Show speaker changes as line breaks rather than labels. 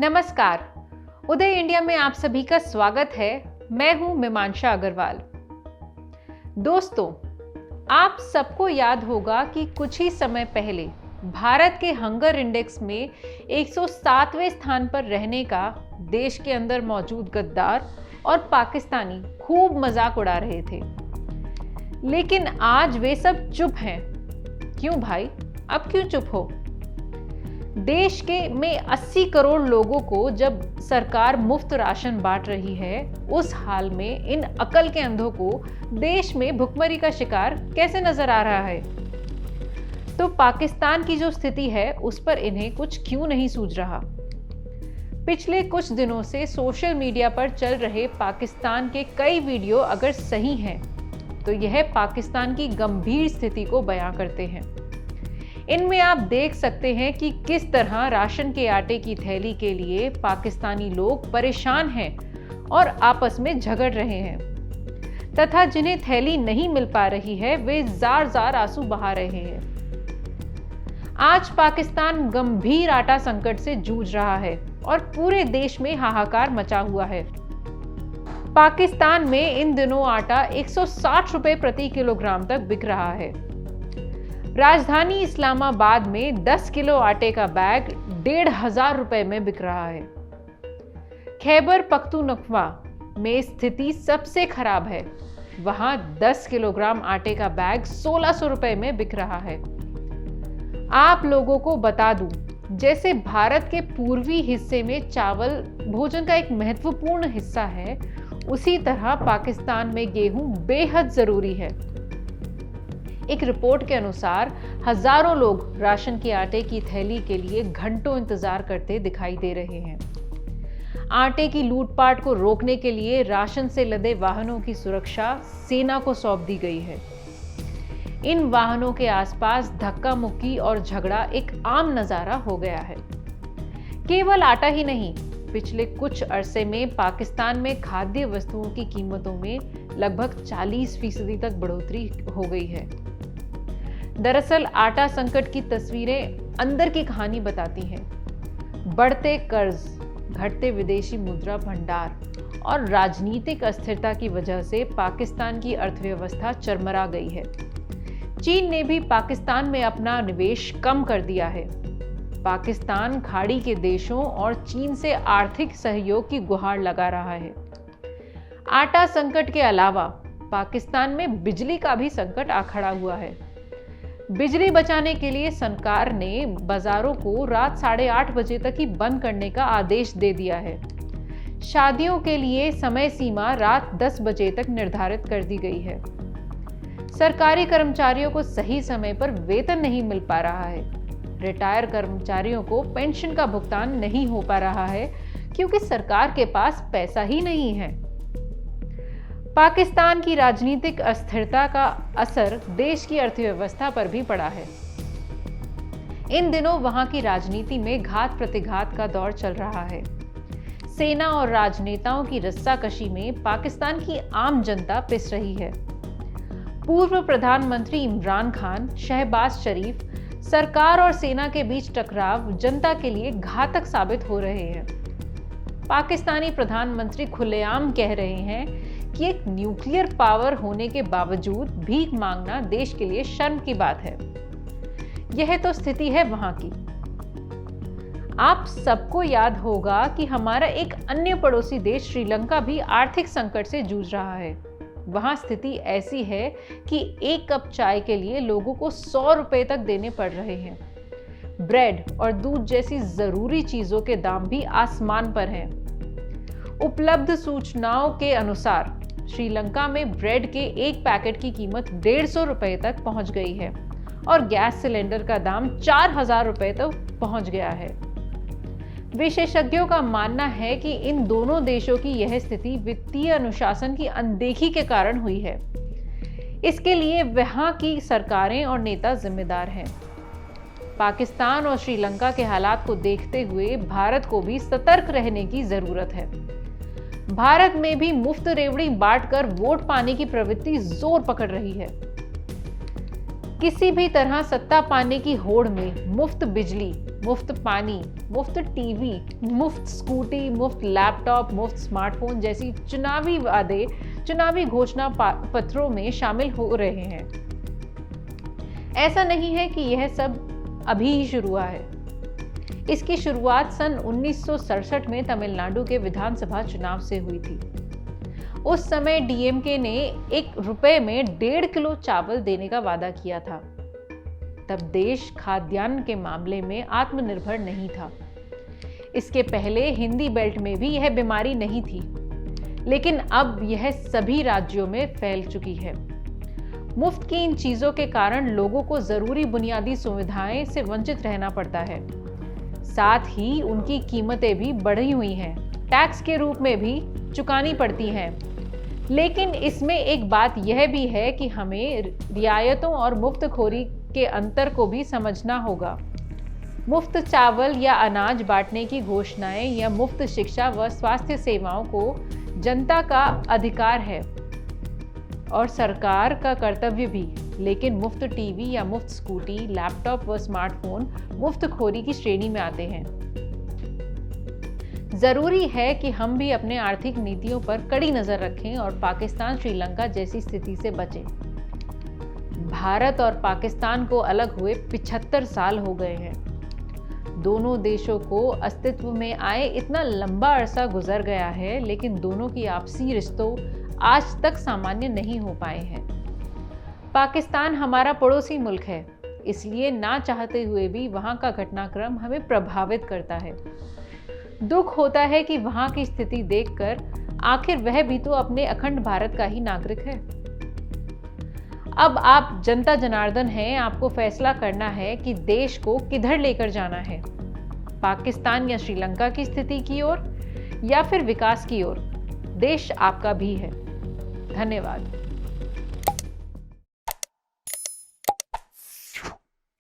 नमस्कार, उदय इंडिया में आप सभी का स्वागत है। मैं हूं मीमांशा अग्रवाल। दोस्तों, आप सबको याद होगा कि कुछ ही समय पहले भारत के हंगर इंडेक्स में 107वें स्थान पर रहने का देश के अंदर मौजूद गद्दार और पाकिस्तानी खूब मजाक उड़ा रहे थे। लेकिन आज वे सब चुप हैं। क्यों भाई, अब क्यों चुप हो? देश के में 80 करोड़ लोगों को जब सरकार मुफ्त राशन बांट रही है, उस हाल में इन अकल के अंधों को देश में भुखमरी का शिकार कैसे नजर आ रहा है? तो पाकिस्तान की जो स्थिति है उस पर इन्हें कुछ क्यों नहीं सूझ रहा? पिछले कुछ दिनों से सोशल मीडिया पर चल रहे पाकिस्तान के कई वीडियो अगर सही हैं, तो यह पाकिस्तान की गंभीर स्थिति को बयां करते हैं। इनमें आप देख सकते हैं कि किस तरह राशन के आटे की थैली के लिए पाकिस्तानी लोग परेशान हैं और आपस में झगड़ रहे हैं, तथा जिन्हें थैली नहीं मिल पा रही है वे जार जार आंसू बहा रहे हैं। आज पाकिस्तान गंभीर आटा संकट से जूझ रहा है और पूरे देश में हाहाकार मचा हुआ है। पाकिस्तान में इन दिनों आटा 160 रुपए प्रति किलोग्राम तक बिक रहा है। राजधानी इस्लामाबाद में 10 किलो आटे का बैग 1,500 रुपए में बिक रहा है। खैबर पख्तूनख्वा में स्थिति सबसे खराब है। वहां 10 किलोग्राम आटे का बैग 1,600 रुपए में बिक रहा है। आप लोगों को बता दूं, जैसे भारत के पूर्वी हिस्से में चावल भोजन का एक महत्वपूर्ण हिस्सा है, उसी तरह पाकिस्तान में गेहूं बेहद जरूरी है। एक रिपोर्ट के अनुसार हजारों लोग राशन के आटे की थैली के लिए घंटों इंतजार करते दिखाई दे रहे हैं। आटे की लूटपाट को रोकने के लिए राशन से लदे वाहनों की सुरक्षा सेना को सौंप दी गई है। इन वाहनों के आसपास धक्का मुक्की और झगड़ा एक आम नजारा हो गया है। केवल आटा ही नहीं, पिछले कुछ अरसे में पाकिस्तान में खाद्य वस्तुओं की कीमतों में लगभग 40% तक बढ़ोतरी हो गई है। दरअसल आटा संकट की तस्वीरें अंदर की कहानी बताती हैं। बढ़ते कर्ज, घटते विदेशी मुद्रा भंडार और राजनीतिक अस्थिरता की वजह से पाकिस्तान की अर्थव्यवस्था चरमरा गई है। चीन ने भी पाकिस्तान में अपना निवेश कम कर दिया है। पाकिस्तान खाड़ी के देशों और चीन से आर्थिक सहयोग की गुहार लगा रहा है। आटा संकट के अलावा पाकिस्तान में बिजली का भी संकट आ खड़ा हुआ है। बिजली बचाने के लिए सरकार ने बाजारों को रात 8:30 बजे तक ही बंद करने का आदेश दे दिया है। शादियों के लिए समय सीमा रात 10 बजे तक निर्धारित कर दी गई है। सरकारी कर्मचारियों को सही समय पर वेतन नहीं मिल पा रहा है। रिटायर कर्मचारियों को पेंशन का भुगतान नहीं हो पा रहा है क्योंकि सरकार के पास पैसा ही नहीं है। पाकिस्तान की राजनीतिक अस्थिरता का असर देश की अर्थव्यवस्था पर भी पड़ा है। इन दिनों वहां की राजनीति में घात प्रतिघात का दौर चल रहा है। सेना और राजनेताओं की रस्साकशी में पाकिस्तान की आम जनता पिस रही है। पूर्व प्रधानमंत्री इमरान खान, शहबाज शरीफ, सरकार और सेना के बीच टकराव जनता के लिए घातक साबित हो रहे हैं। पाकिस्तानी प्रधानमंत्री खुलेआम कह रहे हैं कि एक न्यूक्लियर पावर होने के बावजूद भीख मांगना देश के लिए शर्म की बात है। यह तो स्थिति है वहां की। आप सबको याद होगा कि हमारा एक अन्य पड़ोसी देश श्रीलंका भी आर्थिक संकट से जूझ रहा है। वहां स्थिति ऐसी है कि एक कप चाय के लिए लोगों को 100 रुपए तक देने पड़ रहे हैं। ब्रेड और दूध जैसी जरूरी चीजों के दाम भी आसमान पर हैं। उपलब्ध सूचनाओं के अनुसार श्रीलंका में ब्रेड के एक पैकेट की कीमत 150 रुपए तक पहुंच गई है और गैस सिलेंडर का दाम 4,000 रुपए तक पहुंच गया है। विशेषज्ञों का मानना है कि इन दोनों देशों की यह स्थिति वित्तीय अनुशासन की अनदेखी के कारण हुई है। इसके लिए वहां की सरकारें और नेता जिम्मेदार हैं। पाकिस्तान और श्रीलंका के हालात को देखते हुए भारत को भी सतर्क रहने की जरूरत है। भारत में भी मुफ्त रेवड़ी बांटकर वोट पाने की प्रवृत्ति जोर पकड़ रही है। किसी भी तरह सत्ता पाने की होड़ में मुफ्त बिजली, मुफ्त पानी, मुफ्त टीवी, मुफ्त स्कूटी, मुफ्त लैपटॉप, मुफ्त स्मार्टफोन जैसी चुनावी वादे चुनावी घोषणा पत्रों में शामिल हो रहे हैं। ऐसा नहीं है कि यह सब अभी ही शुरू हुआ है। इसकी शुरुआत सन 1967 में तमिलनाडु के विधानसभा चुनाव से हुई थी। उस समय डीएमके ने ₹1 में 1.5 किलो चावल देने का वादा किया था। तब देश खाद्यान्न के मामले में आत्मनिर्भर नहीं था। इसके पहले हिंदी बेल्ट में भी यह बीमारी नहीं थी, लेकिन अब यह सभी राज्यों में फैल चुकी है। मुफ्त की इन चीजों के कारण लोगों को जरूरी बुनियादी सुविधाएं से वंचित रहना पड़ता है। साथ ही उनकी कीमतें भी बढ़ी हुई हैं, टैक्स के रूप में भी चुकानी पड़ती हैं। लेकिन इसमें एक बात यह भी है कि हमें रियायतों और मुफ्तखोरी के अंतर को भी समझना होगा। मुफ्त चावल या अनाज बांटने की घोषणाएं या मुफ्त शिक्षा व स्वास्थ्य सेवाओं को जनता का अधिकार है और सरकार का कर्तव्य भी, लेकिन मुफ्त टीवी या मुफ्त स्कूटी, लैपटॉप व स्मार्टफोन मुफ्तखोरी की श्रेणी में आते हैं। जरूरी है कि हम भी अपने आर्थिक नीतियों पर कड़ी नजर रखें और पाकिस्तान श्रीलंका जैसी स्थिति से बचें। भारत और पाकिस्तान को अलग हुए 75 साल हो गए हैं। दोनों देशों को अस्तित्व में आए इतना लंबा अरसा गुजर गया है, लेकिन दोनों की आपसी रिश्तों आज तक सामान्य नहीं हो पाए हैं। पाकिस्तान हमारा पड़ोसी मुल्क है, इसलिए ना चाहते हुए भी वहां का घटनाक्रम हमें प्रभावित करता है। दुख होता है कि वहां की स्थिति देखकर आखिर वह भी तो अपने अखंड भारत का ही नागरिक है। अब आप जनता जनार्दन हैं, आपको फैसला करना है कि देश को किधर लेकर जाना है, पाकिस्तान या श्रीलंका की स्थिति की ओर या फिर विकास की ओर। देश आपका भी है। धन्यवाद।